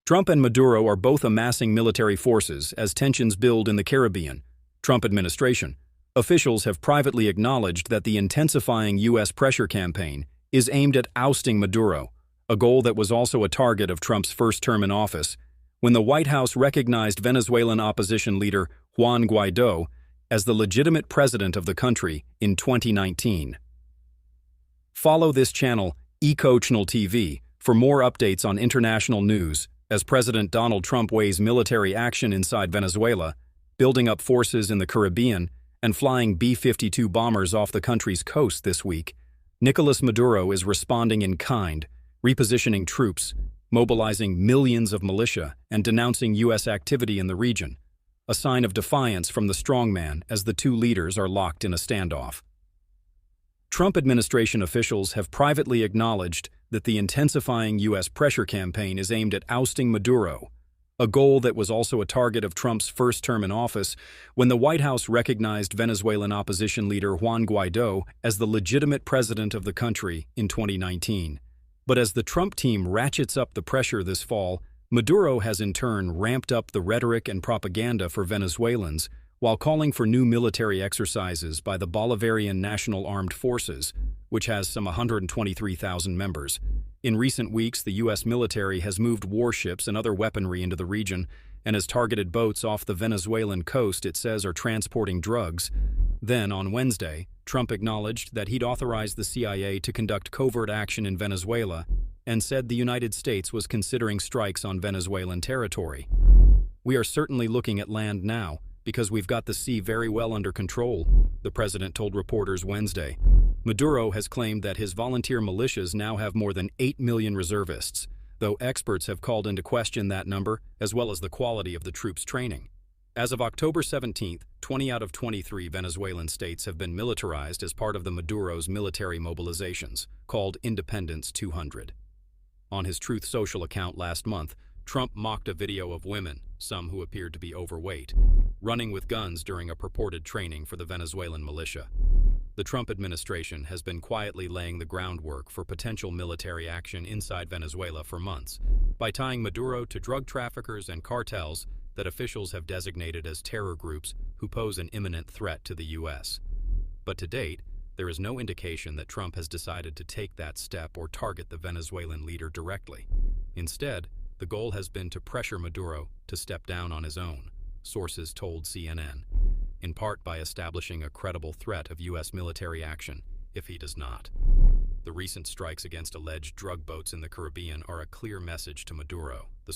Trump and Maduro are both amassing military forces as tensions build in the Caribbean. Trump administration officials have privately acknowledged that the intensifying U.S. pressure campaign is aimed at ousting Maduro, a goal that was also a target of Trump's first term in office, when the White House recognized Venezuelan opposition leader Juan Guaidó as the legitimate president of the country in 2019. Follow this channel, ECOchnneltv, for more updates on international news as President Donald Trump weighs military action inside Venezuela, building up forces in the Caribbean, and flying B-52 bombers off the country's coast this week. Nicolás Maduro is responding in kind, repositioning troops, mobilizing millions of militia, and denouncing U.S. activity in the region, a sign of defiance from the strongman as the two leaders are locked in a standoff. Trump administration officials have privately acknowledged that the intensifying U.S. pressure campaign is aimed at ousting Maduro, a goal that was also a target of Trump's first term in office when the White House recognized Venezuelan opposition leader Juan Guaidó as the legitimate president of the country in 2019. But as the Trump team ratchets up the pressure this fall, Maduro has in turn ramped up the rhetoric and propaganda for Venezuelans while calling for new military exercises by the Bolivarian National Armed Forces, which has some 123,000 members. In recent weeks, the U.S. military has moved warships and other weaponry into the region and has targeted boats off the Venezuelan coast it says are transporting drugs. Then, on Wednesday, Trump acknowledged that he'd authorized the CIA to conduct covert action in Venezuela and said the United States was considering strikes on Venezuelan territory. "We are certainly looking at land now, because we've got the sea very well under control," the president told reporters Wednesday. Maduro has claimed that his volunteer militias now have more than 8 million reservists, though experts have called into question that number as well as the quality of the troops' training. As of October 17th, 20 out of 23 Venezuelan states have been militarized as part of the Maduro's military mobilizations, called Independence 200. On his Truth Social account last month, Trump mocked a video of women, some who appeared to be overweight, running with guns during a purported training for the Venezuelan militia. The Trump administration has been quietly laying the groundwork for potential military action inside Venezuela for months by tying Maduro to drug traffickers and cartels that officials have designated as terror groups who pose an imminent threat to the U.S. But to date, there is no indication that Trump has decided to take that step or target the Venezuelan leader directly. Instead, the goal has been to pressure Maduro to step down on his own, sources told CNN, in part by establishing a credible threat of U.S. military action if he does not. The recent strikes against alleged drug boats in the Caribbean are a clear message to Maduro, the